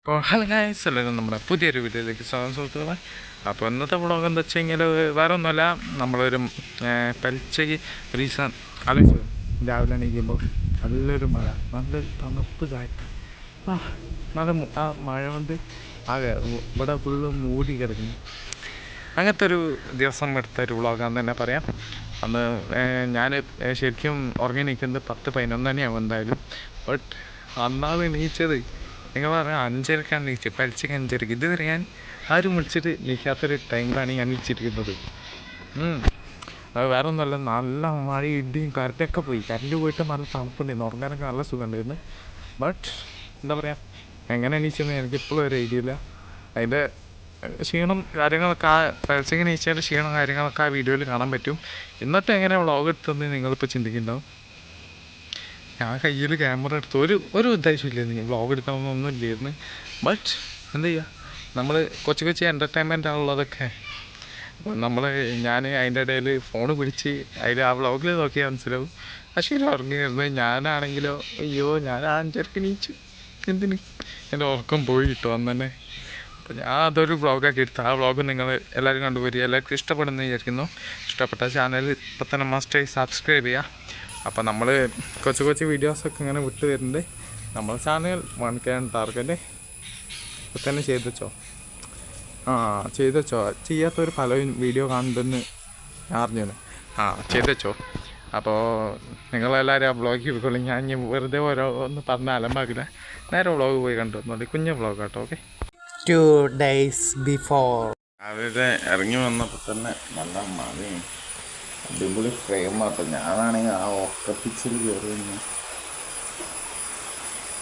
അപ്പോൾ hello guys, എല്ലാവരും നമ്മുടെ പുതിയൊരു വീഡിയോയിലേക്ക് സ്വാഗതം സുഹൃത്തുക്കളെ. അപ്പോൾ ഇന്നത്തെ വ്ളോഗ് എന്താ വെച്ച് കഴിഞ്ഞാൽ വേറെ ഒന്നുമല്ല, നമ്മളൊരു പെൽച്ചയ്ക്ക് റീസൺ അല്ലെങ്കിൽ രാവിലെ എണീക്കുമ്പോൾ നല്ലൊരു മഴ, നല്ലൊരു തണുപ്പ് കാറ്റ്, നല്ല ആ മഴ കൊണ്ട് ആകെ ഇവിടെ ഫുള്ള് മൂടി കിടക്കുന്നു. അങ്ങനത്തെ ഒരു ദിവസം എടുത്ത ഒരു വ്ളോഗാന്ന് തന്നെ പറയാം. അന്ന് ഞാൻ ശരിക്കും ഉറങ്ങി നിൽക്കുന്നത് 10-11 മണിയാവും എന്തായാലും. ബട്ട് അന്നാണ് എണീച്ചത് നിങ്ങൾ പറയാം 5:30 നീച്ച്, പെൽച്ചയ്ക്ക് 5:30. ഇതുവരെ ഞാൻ ആരും വിളിച്ചിട്ട് നീക്കാത്തൊരു ടൈമിലാണ് ഞാൻ നീച്ചിരിക്കുന്നത്. അത് വേറെ ഒന്നുമല്ല, നല്ല മഴ ഇടിയും കറണ്ടൊക്കെ പോയി. കറണ്ട് പോയിട്ട് നല്ല തണുപ്പുണ്ടായിരുന്നു, ഉറങ്ങാനൊക്കെ നല്ല സുഖമുണ്ടായിരുന്നു. ബട്ട് എന്താ പറയുക, എങ്ങനെ എണീച്ചെന്ന് എനിക്കിപ്പോഴും ഒരു ഐഡിയ ഇല്ല. അതിൻ്റെ ക്ഷീണം കാര്യങ്ങളൊക്കെ, ആ പെൽച്ചയ്ക്ക് നീച്ചതിൻ്റെ ക്ഷീണം കാര്യങ്ങളൊക്കെ ആ വീഡിയോയിൽ കാണാൻ പറ്റും. എന്നിട്ട് എങ്ങനെ വ്ളോഗ് എടുത്തതെന്ന് നിങ്ങളിപ്പോൾ ചിന്തിക്കുന്നുണ്ടാവും. ഞാൻ കയ്യിൽ ക്യാമറ എടുത്ത് ഒരു ഉദ്ദേശമില്ലായിരുന്നു, വ്ളോഗ് എടുക്കണമെന്നൊന്നും ഇല്ലായിരുന്നു. ബട്ട് എന്ത് ചെയ്യുക, നമ്മൾ കൊച്ചു എൻ്റർടൈൻമെൻ്റ് ആണുള്ളതൊക്കെ. ഞാൻ അതിൻ്റെ ഇടയിൽ ഫോൺ പിടിച്ച് അതിൽ ആ വ്ളോഗിൽ നോക്കിയാൽ മനസ്സിലാവും. പക്ഷേ ഉറങ്ങിയിരുന്നു. ഞാനാണെങ്കിലോ അയ്യോ, ഞാൻ 5:30 നീച്ചു. എന്തിന്? എൻ്റെ ഉറക്കം പോയി കിട്ടും അന്ന് തന്നെ. അപ്പോൾ ഞാൻ അതൊരു വ്ളോഗാക്കി എടുത്തു. ആ വ്ളോഗ് നിങ്ങൾ എല്ലാവരും കണ്ടുപോയി, എല്ലാവർക്കും ഇഷ്ടപ്പെടുമെന്ന് വിചാരിക്കുന്നു. ഇഷ്ടപ്പെട്ട ചാനൽ ഇപ്പം തന്നെ മസ്റ്റായി സബ്സ്ക്രൈബ് ചെയ്യുക. അപ്പോൾ നമ്മൾ കൊച്ചു വീഡിയോസൊക്കെ ഇങ്ങനെ വിട്ട് തരുന്നുണ്ട്. നമ്മുടെ ചാനൽ 1K ടാർഗറ്റ്. ഇപ്പം തന്നെ ചെയ്ത് വെച്ചോ. ചെയ്യാത്തൊരു പല വീഡിയോ കാണുന്നുണ്ടെന്ന് ഞാൻ അറിഞ്ഞു. ചെയ്ത് വെച്ചോ. അപ്പോൾ നിങ്ങളെല്ലാവരും ആ വ്ളോഗ് പോയിക്കോളൂ. ഞാൻ ഇനി വെറുതെ ഒന്ന് പറഞ്ഞ അലമ്പാക്കില്ല. നേരെ വ്ളോഗ് പോയി കണ്ടു മതി. കുഞ്ഞ വ്ളോഗ് കേട്ടോ. ഓക്കെ. 2 days before. അവിടെ ഇറങ്ങി വന്നപ്പോൾ തന്നെ നല്ല മഴയും അടിപൊളി ഫ്രെയിമാട്ടോ. ഞാനാണെങ്കിൽ ആ ഒക്കപ്പിച്ചിൽ കയറി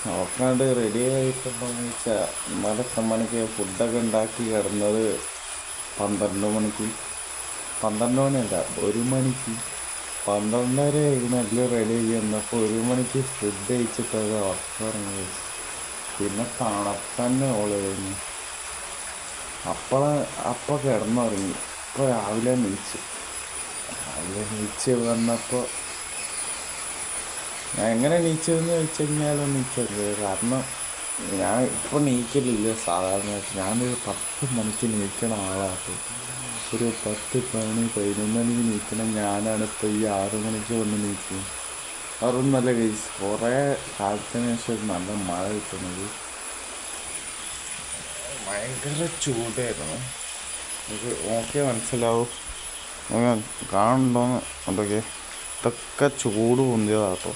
നോക്കാണ്ട് റെഡി ആയിട്ടുണ്ടോയെന്ന് ചോദിച്ചാൽ ഇന്നലെ എത്ര മണിക്ക് ഫുഡൊക്കെ ഉണ്ടാക്കി കിടന്നത്? 12 മണിക്ക്. 12 മണിയല്ല, 1 മണിക്ക്. 12:30 ആയിരുന്നു എല്ലാം റെഡി ആയി വന്നപ്പോൾ 1 മണിക്ക് ഫുഡ് കഴിച്ചിട്ടത് ഉറക്കമിറങ്ങി. പിന്നെ തണുപ്പന്നെ ഓള് കഴിഞ്ഞു. അപ്പം കിടന്നുറങ്ങി. ഇപ്പോൾ രാവിലെ നീച്ച് വന്നപ്പോൾ ഞാൻ എങ്ങനെ നീച്ചതെന്ന് ചോദിച്ചു കഴിഞ്ഞാലും നീച്ചത്. കാരണം ഞാൻ ഇപ്പോൾ നീക്കലില്ല സാധാരണ. ഞാനൊരു 10 മണിക്ക് നീക്കണ ആളാട്ടോ. ഒരു 10 മണി 11 മണിക്ക് നീക്കണം ഞാനാണ്. ഇപ്പോൾ ഈ 6 മണിക്ക് വന്ന് നീക്കും. അതൊന്നും നല്ല കേസ്. കുറേ കാലത്തിന് ശേഷം നല്ല മഴ കിട്ടുന്നത്. ഭയങ്കര ചൂടായിരുന്നു. എനിക്ക് ഓക്കെ മനസ്സിലാവും, കാണുന്നുണ്ടോന്ന്. ഇതൊക്കെ ചൂട് പൊന്തിയതാട്ടോ.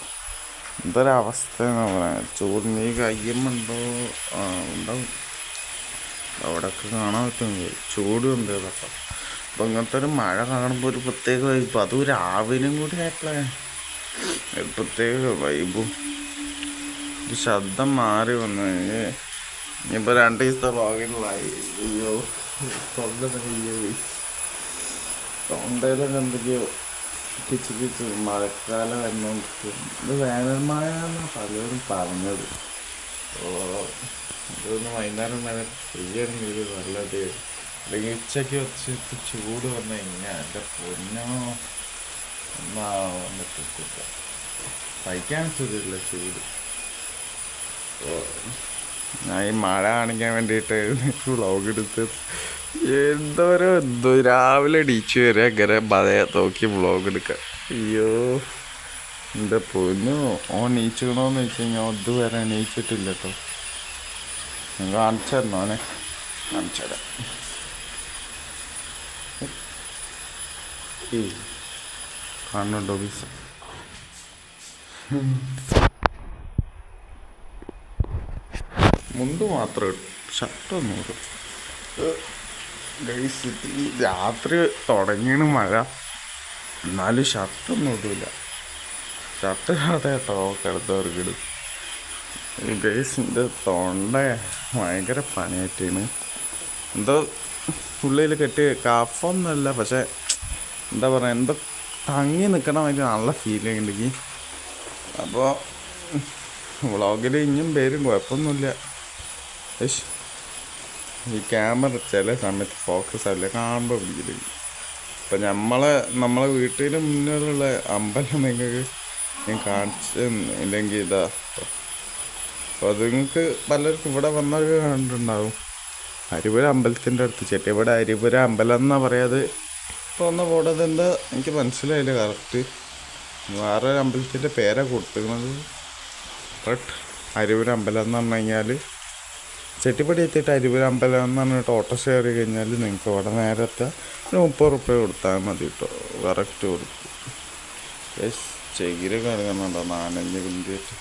എന്തൊരവസ്ഥ എന്ന് പറയാം. ചൂടിന് ഈ കയ്യുമുണ്ടോ? ഉണ്ടാവും, അവിടെയൊക്കെ കാണാൻ പറ്റും. ചൂട് പൊന്തിയതാട്ടോ. അപ്പം ഇങ്ങനത്തെ ഒരു മഴ കാണുമ്പോൾ ഒരു പ്രത്യേക വൈബ്. അതും രാവിലെയും കൂടി ആയപ്പോഴേ ഒരു പ്രത്യേക വൈബും. ഒരു ശബ്ദം മാറി വന്നു കഴിഞ്ഞ് ഇനിയിപ്പോൾ 2 ദിവസത്തെ ഭാഗങ്ങളായി. അയ്യോ, തൊണ്ടയിലൊക്കെ എന്തൊക്കെയോ കിച്ച് മഴക്കാലം വരുന്നോണ്ട്. ഇത് വേനൽ മഴ എന്നാണ് പലരും പറഞ്ഞത്. ഇതൊന്ന് വൈകുന്നേരം വരെ പെയ്യാണെങ്കിൽ നല്ലത്. അല്ലെങ്കിൽ ഉച്ചയ്ക്ക് വെച്ചിട്ട് ചൂട് വന്നു കഴിഞ്ഞാൽ എൻ്റെ പൊന്നോ ഒന്നാവാൻ പറ്റില്ല. സഹിക്കാൻ പറ്റില്ല ചൂട്. ഞാൻ ഈ മഴ കാണിക്കാൻ വേണ്ടിയിട്ട് വ്ളോഗ് എടുത്ത് എന്തോ രാവിലെ എണീച്ച് വരെ അങ്ങനെ മഴ നോക്കി വ്ളോഗ് എടുക്കാം. അയ്യോ എൻ്റെ പൊന്നു. നീച്ചണോന്ന് വെച്ച് കഴിഞ്ഞാൽ ഇതുവരെ എണീച്ചിട്ടില്ല കേട്ടോ. ഞാൻ കാണിച്ചു തരണോനെ, കാണിച്ചു തരാം. കാണുന്നുണ്ടോ ബീസ്? മുണ്ട് മാത്രം ഇടും, ഷർട്ടൊന്നും ഇടും. ഗൈസ്, ഈ രാത്രി തുടങ്ങിയാണ് മഴ, എന്നാലും ഷർട്ടൊന്നും ഇടില്ല. ഷർട്ട് ഇടാതെ കേട്ടോ കിടന്നവർക്കിടും. ഗൈസിൻ്റെ തൊണ്ട ഭയങ്കര പണിയായിട്ടാണ്. എന്തോ ഉള്ളിൽ കെട്ടി കഫൊന്നുമല്ല, പക്ഷെ എന്താ പറയുക, എന്തോ തങ്ങി നിൽക്കണം. അതിന് നല്ല ഫീലിംഗ് ഉണ്ടെങ്കിൽ. അപ്പോൾ വ്ളോഗിൽ ഇനിയും പേരും കുഴപ്പമൊന്നുമില്ല. ഈ ക്യാമറ ചില സമയത്ത് ഫോക്കസ് ആവില്ല, കാണുമ്പോൾ പിടിക്കില്ല. ഇപ്പം നമ്മളെ വീട്ടിന് മുന്നിലുള്ള അമ്പലം നിങ്ങൾക്ക് ഞാൻ കാണിച്ചു ഇല്ലെങ്കിൽ ഇതാ അപ്പോൾ അത് നിങ്ങൾക്ക് പലർക്കും ഇവിടെ വന്നാൽ കണ്ടിട്ടുണ്ടാവും. അരിപുര അമ്പലത്തിൻ്റെ അടുത്ത് ചേട്ടാ, ഇവിടെ അരിപുര അമ്പലം എന്നാണ് പറയാത്. ഇപ്പോൾ ഒന്ന് പോടത് എന്താ എനിക്ക് മനസ്സിലായില്ല കറക്റ്റ്. വേറൊരു അമ്പലത്തിൻ്റെ പേരാണ് കൊടുത്തിരുന്നത്. ബട്ട് അരിപുര അമ്പലം എന്ന് പറഞ്ഞു കഴിഞ്ഞാൽ ചെട്ടിപ്പടി എത്തിയിട്ട് അരിപുര അമ്പലം എന്ന് പറഞ്ഞിട്ട് ഓട്ടോ ഷെയർ ചെയ്ത് കഴിഞ്ഞാൽ നിങ്ങൾക്ക് അവിടെ നേരത്തെ 30 റുപ്യ കൊടുത്താൽ മതി കേട്ടോ. കറക്റ്റ് കൊടുക്കും. ചെകിരി കറങ്ങുന്നുണ്ടോ 4-5 മിനിറ്റ്.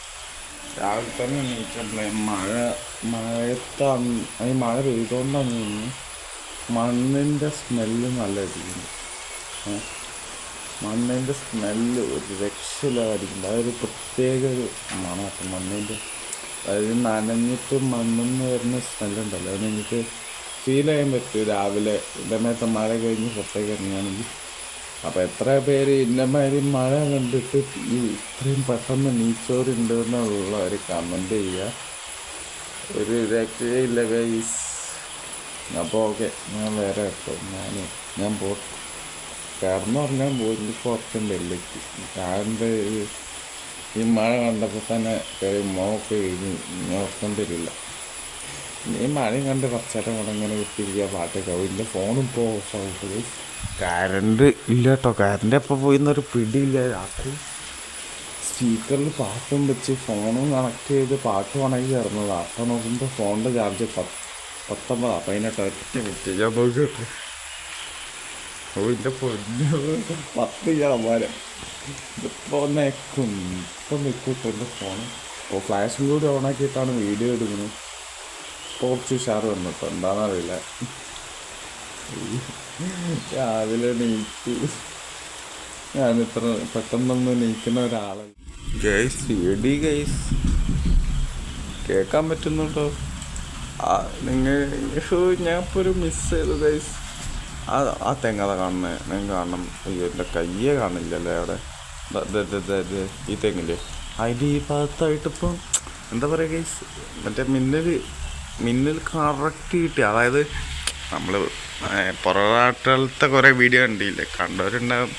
രാവിലെ തന്നെ എണീറ്റപ്പോഴേ മഴയത്താണ് ഈ മഴ പെയ്തുകൊണ്ടാണ് തോന്നുന്നു മണ്ണിൻ്റെ സ്മെല്ല് നല്ല അടിക്കുന്നു. മണ്ണിൻ്റെ സ്മെല്ല് ഒരു രക്ഷയിലായിരിക്കില്ല. അതൊരു പ്രത്യേക ഒരു മണമാട്ടോ മണ്ണിൻ്റെ. അതായത് നനഞ്ഞിട്ട് മണ്ണിന്ന് വരുന്ന സ്മെല്ലുണ്ടല്ലോ, അത് എനിക്ക് ഫീൽ ചെയ്യാൻ പറ്റും രാവിലെ ഇതേമേത്തെ മഴ കഴിഞ്ഞ് പുറത്തേക്ക് ഇറങ്ങുകയാണെങ്കിൽ. അപ്പോൾ എത്ര പേര് ഇന്നമാതിരി മഴ കണ്ടിട്ട് ഈ ഇത്രയും പെട്ടെന്ന് നീച്ചോറുണ്ട് എന്നുള്ള ഒരു കമൻറ്റ് ചെയ്യുക. ഒരു രക്ഷയില്ല ഗൈസ്. അപ്പോൾ ഓക്കെ, ഞാൻ വേറെ കേട്ടോ ഞാൻ കിടന്നു പറഞ്ഞാൽ പോയി കുറച്ചുണ്ട് എല്ലേക്ക്. കാറിൻ്റെ ഈ മഴ കണ്ടപ്പോൾ തന്നെ മോക്ക് കഴിഞ്ഞ് ഉറക്കം തരില്ല. ഈ മഴയും കണ്ട് കുറച്ചേരം കൂടെ ഇങ്ങനെ കുത്തിരിക്കുക പാട്ടൊക്കെ ആവും. എൻ്റെ ഫോണും ഇപ്പോൾ ഓഫായിട്ട് കറണ്ട് ഇല്ല കേട്ടോ. കറണ്ട് എപ്പോൾ പോയിന്നൊരു പിടിയില്ല. രാത്രി സ്പീക്കറിൽ പാട്ടും വെച്ച് ഫോണും കണക്ട് ചെയ്ത് പാട്ട് ഉണങ്ങി കിടന്നത്. അപ്പം നോക്കുമ്പോൾ ഫോണിൻ്റെ ചാർജ് 19. അപ്പം അതിനൊട്ട് ഒറ്റ കുത്തി ഞാൻ നോക്കി കേട്ടോ. ഓ എൻ്റെ പൊന്നു 10 ശതമാനം. ഇതിപ്പോൾ നിൽക്കും എൻ്റെ ഫോൺ. അപ്പോൾ ഫ്ലാഷും കൂടി ഓണാക്കിയിട്ടാണ് വീഡിയോ എടുക്കുന്നത്. കുറച്ച് ഉഷാറ് വന്നിട്ടോ, എന്താണെന്നറിയില്ല. രാവിലെ നീറ്റ് ഞാനിത്ര പെട്ടെന്നൊന്ന് നീക്കുന്ന ഒരാളല്ല. ഗൈസ് എടി ഗൈസ് കേൾക്കാൻ പറ്റുന്നുണ്ടോ? നിങ്ങൾ ഞാൻ ഇപ്പോൾ ഒരു മിസ് ചെയ്തു ഗൈസ്. ആ തെങ്ങത കാണുന്നത് നിങ്ങൾ കാണണം. അയ്യോ എൻ്റെ കയ്യേ കാണില്ലല്ലേ അവിടെ. ഈ തെങ്ങില്ലേ അതിൻ്റെ ഈ ഭാഗത്തായിട്ടിപ്പം എന്താ പറയുക ഗൈസ്, മറ്റേ മിന്നൽ കറക്റ്റ് കിട്ടി. അതായത് നമ്മൾ പുറനാട്ടിലത്തെ കുറേ വീഡിയോ കണ്ടില്ലേ, കണ്ടവരുണ്ടാകും.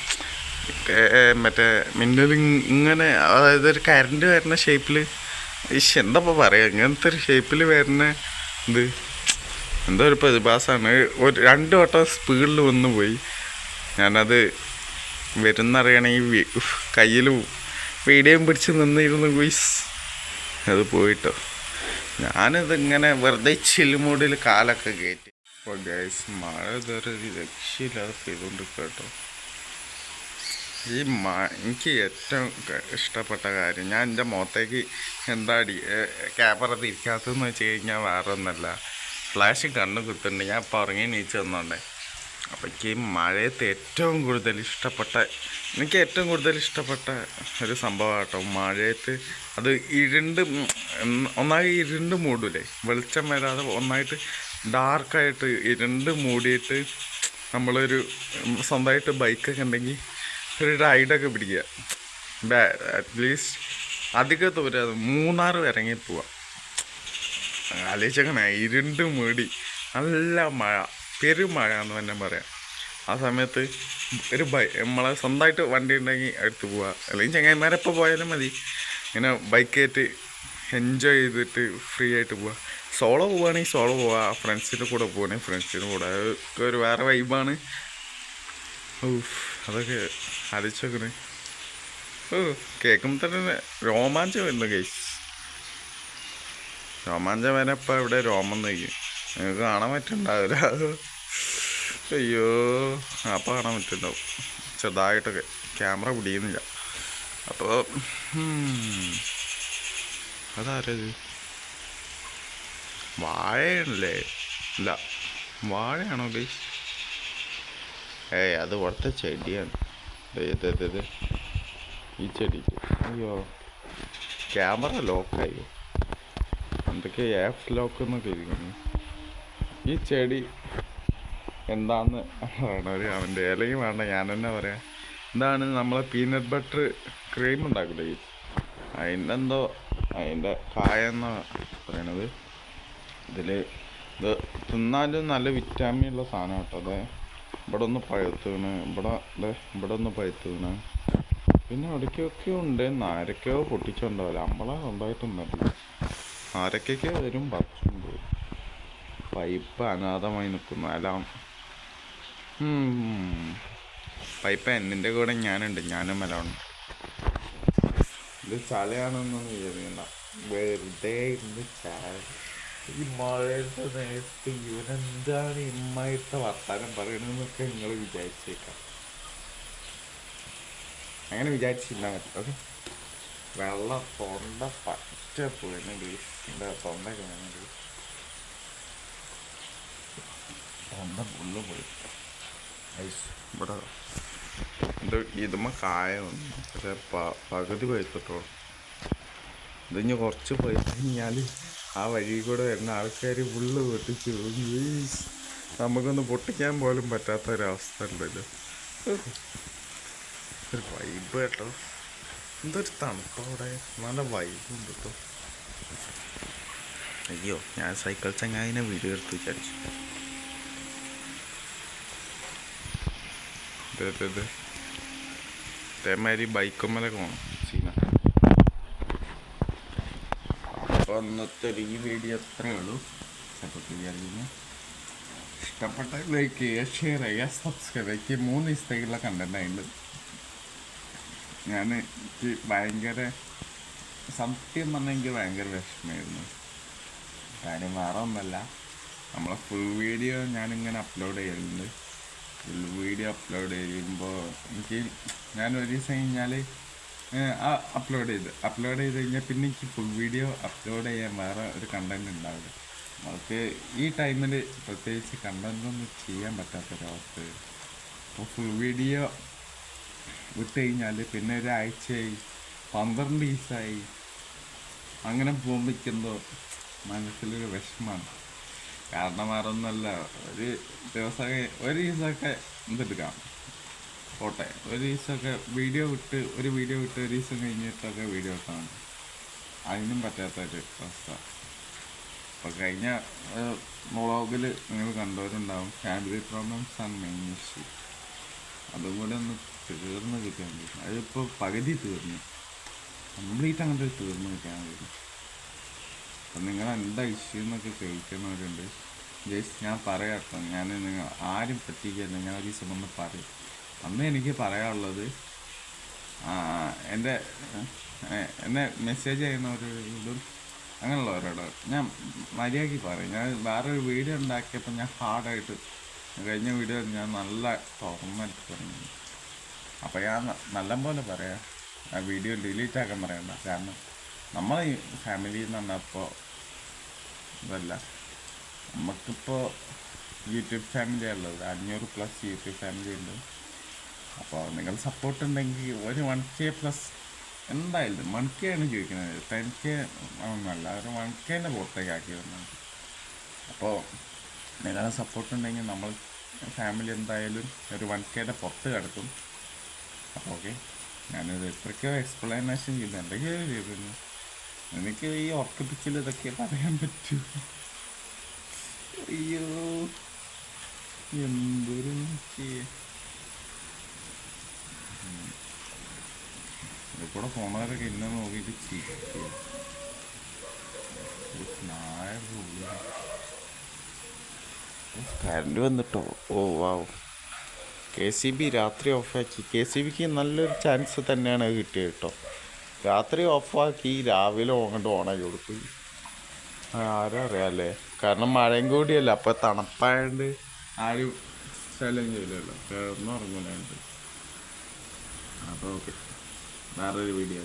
മറ്റേ മിന്നൽ ഇങ്ങനെ, അതായത് ഒരു കറണ്ട് വരുന്ന ഷേപ്പിൽ, എന്താ പറയുക, ഇങ്ങനത്തെ ഒരു ഷേപ്പിൽ വരുന്ന ഇത് എന്തോ ഒരു പ്രതിഭാസമാണ്. ഒരു 2 വട്ടം സ്പീഡിൽ വന്നു പോയി. ഞാനത് വരുന്നറിയണമെങ്കിൽ കയ്യിൽ വീഡിയോയും പിടിച്ച് നിന്നിരുന്നു ഗുയ്സ്. അത് പോയിട്ടോ. ഞാനിതിങ്ങനെ വെറുതെ ചില്ലുമൂടിൽ കാലൊക്കെ കയറ്റി. അപ്പോൾ ഗൈസ് മഴ ഇതൊരു രക്ഷയില്ലാതെ പെയ്തുകൊണ്ട് കേട്ടോ. ഈ എനിക്ക് ഏറ്റവും ഇഷ്ടപ്പെട്ട കാര്യം, ഞാൻ എൻ്റെ മുഖത്തേക്ക് എന്താ ക്യാമറ തിരിക്കാത്തതെന്ന് വെച്ച് കഴിഞ്ഞാൽ വേറെ ഒന്നല്ല, ഫ്ലാഷ് കണ്ണു കുത്തുന്നുണ്ട്. ഞാൻ ഇപ്പോൾ ഉറങ്ങി നീച്ച് വന്നോണ്ടേ. അപ്പോൾ എനിക്ക് ഈ മഴയത്ത് ഏറ്റവും കൂടുതൽ ഇഷ്ടപ്പെട്ട ഒരു സംഭവം കേട്ടോ മഴയത്ത്. അത് ഒന്നായി ഇരുണ്ട് മൂടൂലേ, വെളിച്ചം വരാതെ ഒന്നായിട്ട് ഡാർക്കായിട്ട് ഇരുണ്ട് മൂടിയിട്ട് നമ്മളൊരു സ്വന്തമായിട്ട് ബൈക്കൊക്കെ ഉണ്ടെങ്കിൽ ഒരു റൈഡൊക്കെ പിടിക്കുക. അറ്റ്ലീസ്റ്റ് അധികം ദൂരം മൂന്നാർ ഇറങ്ങി പോവാം. ആലോചിച്ചങ്ങനെ ഇരുണ്ട് മൂടി നല്ല മഴ, പെരുമഴ എന്ന് തന്നെ പറയാം. ആ സമയത്ത് ഒരു നമ്മളെ സ്വന്തമായിട്ട് വണ്ടി ഉണ്ടെങ്കിൽ എടുത്ത് പോവുക, അല്ലെങ്കിൽ ചങ്ങായിമാരെപ്പോൾ പോയാലും മതി. ഇങ്ങനെ ബൈക്കായിട്ട് എൻജോയ് ചെയ്തിട്ട് ഫ്രീ ആയിട്ട് പോവുക. സോളോ പോവുകയാണെങ്കിൽ സോളോ പോവുക, ഫ്രണ്ട്സിൻ്റെ കൂടെ പോവുകയാണെങ്കിൽ ഫ്രണ്ട്സിൻ്റെ കൂടെ. അതൊക്കെ ഒരു വേറെ വൈബാണ്. അതൊക്കെ ആലോചിച്ചോക്കണേ. കേൾക്കുമ്പോൾ തന്നെ രോമാഞ്ചം വരുന്നു ഗൈസ്. രോമാഞ്ചം വരെ ഇപ്പം ഇവിടെ രോമം നയിക്കും. നിങ്ങൾക്ക് കാണാൻ പറ്റുന്നുണ്ടാവില്ല. അയ്യോ അപ്പം കാണാൻ പറ്റുന്നുണ്ടാവും ചെറുതായിട്ടൊക്കെ, ക്യാമറ പിടിക്കുന്നില്ല. അപ്പോൾ അതാരത്? വാഴയാണല്ലേ? ഇല്ല, വാഴയാണോ ഗൈസ്? അത് ഇവിടുത്തെ ചെടിയാണ്. ഈ ചെടി. അയ്യോ ക്യാമറ ലോക്കായോ, എന്തൊക്കെ ആപ്പ് ലോക്ക് എന്നൊക്കെ ഇരിക്കുന്നു. ഈ ചെടി എന്താന്ന് പറയണവർ അവൻ്റെ ഇലയും വേണ്ട, ഞാൻ തന്നെ പറയാം. എന്താണ് നമ്മളെ പീനട്ട് ബട്ടർ ക്രീം ഉണ്ടാക്കില്ലേ, അതിൻ്റെ കായെന്നാണ് പറയണത്. ഇത് തിന്നാലും നല്ല വിറ്റാമിൻ ഉള്ള സാധനം കേട്ടോ. അതെ ഇവിടെ ഒന്ന് പഴുത്ത് വീണ്, ഇവിടെ ഒന്ന് പഴുത്ത് വീണ്, പിന്നെ ഇടയ്ക്കൊക്കെ ഉണ്ട്. ആരൊക്കെയോ പൊട്ടിച്ചുണ്ടാവില്ല, നമ്മളെ സ്വന്തമായിട്ടൊന്നുമല്ല. ആരൊക്കെ വരും പറ്റുമ്പോൾ പൈപ്പ് അനാഥമായി നിൽക്കുന്നു. എല്ലാം പൈപ്പ് എന്നിൻ്റെ കൂടെ ഞാനുണ്ട്, ഞാനും എല്ലാം. ഇത് ചളയാണെന്നൊന്നും വിചാരിക്കണ്ട, വെറുതെ ഇന്ന് ചായ. ഈ മഴയുടെ നേരത്തെ ഇവനെന്താണ് ഇമ്മായിട്ട് വർത്താനം പറയണമെന്നൊക്കെ നിങ്ങൾ വിചാരിച്ചേക്കാം. അങ്ങനെ വിചാരിച്ചില്ല മതി. ഓക്കെ, വെള്ളം തൊണ്ട പറ്റ പോയിട്ടുണ്ട്. തൊണ്ടൊക്കെ വേണമെങ്കിൽ തൊണ്ട ഫുള്ള് പോയി. ഐസ് ഇവിടെ ഇത് ഇതുമ്മ കായ വന്നു, പക്ഷെ പകുതി പഴുത്തിട്ടോളൂ. ഇതിഞ്ഞ് കുറച്ച് പഴുത്ത് കഴിഞ്ഞാൽ ആ വഴി കൂടെ വരുന്ന ആൾക്കാർ ഫുള്ള് പൊട്ടിച്ച് നമുക്കൊന്ന് പൊട്ടിക്കാൻ പോലും പറ്റാത്തൊരവസ്ഥ ഉണ്ടല്ലോ. ഒരു വൈബ് കേട്ടോ, എന്തൊരു തണുപ്പ് അവിടെ, നല്ല വൈബുണ്ട് കേട്ടോ. അയ്യോ, ഞാൻ സൈക്കിൾ ചങ്ങാതിനെ വീഡിയോ എടുത്ത് വിചാരിച്ചു. ഇതേമാതിരി ബൈക്കുമ്മലൊക്കെ പോകണം സീന. അപ്പോൾ ഇന്നത്തെ ഈ വീഡിയോ എത്രയേ ഉള്ളൂ. സപ്പോർട്ട് ചെയ്യാറില്ല, ഇഷ്ടപ്പെട്ട ലൈക്ക് ചെയ്യുക, ഷെയർ ചെയ്യുക, സബ്സ്ക്രൈബ് ചെയ്യുക. 3 ദിവസത്തേക്കുള്ള കണ്ടന്റ് ആയിട്ട് എനിക്ക് ഭയങ്കര സത്യം പറഞ്ഞാൽ എനിക്ക് ഭയങ്കര വിഷമമായിരുന്നു. കാര്യം വേറെ ഒന്നല്ല, നമ്മളെ ഫുൾ വീഡിയോ ഞാനിങ്ങനെ അപ്ലോഡ് ചെയ്യുന്നുണ്ട്. ഫുൾ വീഡിയോ അപ്ലോഡ് ചെയ്യുമ്പോൾ ഞാൻ ഒരു ദിവസം കഴിഞ്ഞാൽ അപ്ലോഡ് ചെയ്ത് കഴിഞ്ഞാൽ പിന്നെ എനിക്ക് ഫുൾ വീഡിയോ അപ്ലോഡ് ചെയ്യാൻ വേറെ ഒരു കണ്ടൻറ് ഉണ്ടാവില്ല. നമുക്ക് ഈ ടൈമിൽ പ്രത്യേകിച്ച് കണ്ടൻറ്റൊന്നും ചെയ്യാൻ പറ്റാത്തൊരവസ്ഥ. അപ്പോൾ ഫുൾ വീഡിയോ വിട്ട് കഴിഞ്ഞാൽ പിന്നെ ഒരാഴ്ചയായി, 12 ദിവസമായി, അങ്ങനെ പോകുമ്പോഴേക്കെന്തോ മനസ്സിലൊരു വിഷമമാണ്. കാരണം വേറെ ഒന്നല്ല, ഒരു ദിവസമൊക്കെ എന്തെടുക്കാം പോട്ടെ, ഒരു ദിവസമൊക്കെ വീഡിയോ വിട്ട് ഒരു ദിവസം കഴിഞ്ഞിട്ടൊക്കെ വീഡിയോ ഇട്ടാണ്, അതിനും പറ്റാത്തൊരു അവസ്ഥ. അപ്പോൾ കഴിഞ്ഞ വ്ളോഗിൽ നിങ്ങൾ കണ്ടവരുണ്ടാവും, ഫാമിലി പ്രോബ്ലംസ് ആണ് മെയിൻ ഇഷ്യൂ. അതും കൂടെ ഒന്ന് തീർന്ന് കിട്ടിയാൽ മതി. അതിപ്പോൾ പകുതി തീർന്നു, കംപ്ലീറ്റ് അങ്ങോട്ട് തീർന്ന് കിട്ടിയാൽ മതി. അപ്പം നിങ്ങൾ എന്താ ഇഷ്യൂ എന്നൊക്കെ ചോദിക്കുന്നവരുണ്ട്. ജസ്റ്റ് ഞാൻ പറയാം കേട്ടോ, ഞാൻ നിങ്ങൾ ആരും പറ്റിക്കല്ല, ഞാൻ ഒരു ദിവസം ഒന്ന് പറയും. അന്ന് എനിക്ക് പറയാനുള്ളത്, എന്നെ മെസ്സേജ് ചെയ്യുന്നവരോടും അങ്ങനെയുള്ളവരോട് ഞാൻ മര്യാദയ്ക്ക് പറയും. ഞാൻ വേറൊരു വീഡിയോ ഉണ്ടാക്കിയപ്പോൾ ഞാൻ ഹാർഡായിട്ട്, കഴിഞ്ഞ വീഡിയോ ഞാൻ നല്ല തുറന്നിട്ട് പറഞ്ഞു. അപ്പോൾ ഞാൻ നല്ലപോലെ പറയാം, ആ വീഡിയോ ഡിലീറ്റ് ആക്കാൻ പറയണ്ട. കാരണം നമ്മളെ ഈ ഫാമിലി എന്ന് പറഞ്ഞപ്പോൾ ഇതല്ല, നമുക്കിപ്പോൾ യൂട്യൂബ് ഫാമിലിയാണ് ഉള്ളത്, 500+ യൂട്യൂബ് ഫാമിലി ഉണ്ട്. അപ്പോൾ നിങ്ങൾ സപ്പോർട്ട് ഉണ്ടെങ്കിൽ ഒരു 1K+ എന്തായാലും 1K ആണ് ചോദിക്കുന്നത്, 10K ഒന്നല്ല, ഒരു 1Kൻ്റെ പുറത്തേക്ക് ആക്കി വരുന്നത്. അപ്പോൾ നിങ്ങളെ സപ്പോർട്ട് ഉണ്ടെങ്കിൽ നമ്മൾ ഫാമിലി എന്തായാലും ഒരു 1Kൻ്റെ പുറത്ത് കിടക്കും. അപ്പോൾ ഓക്കെ, ഞാനിത് എത്രയ്ക്കോ എക്സ്പ്ലനേഷൻ ചെയ്തു, എന്തൊക്കെയോ ചെയ്തിരുന്നു. എനിക്ക് ഈ ഉറക്കപ്പിച്ചിൽ ഇതൊക്കെ പറയാൻ പറ്റൂ. അയ്യോ, എന്തൊരു കൂടെ പോണവരൊക്കെ ഇന്നെ നോക്കിയിട്ട് ചിരിക്കുക. കറണ്ട് വന്നിട്ടോ, ഓ വാവ്. KCB രാത്രി ഓഫാക്കി. KCBക്ക് നല്ലൊരു ചാൻസ് തന്നെയാണ് കിട്ടിയത് കേട്ടോ. രാത്രി ഓഫാക്കി രാവിലെ അങ്ങോട്ട് ഓണാക്കി കൊടുക്കും. ആരും അറിയാമല്ലേ, കാരണം മഴയും കൂടിയല്ല, അപ്പോൾ തണുപ്പായതുകൊണ്ട് ആരും ശല്യം ചെയ്യില്ലല്ലോ, കിടന്നും ഇറങ്ങുന്നുണ്ട്. അപ്പോൾ ഓക്കെ, വേറൊരു വീഡിയോ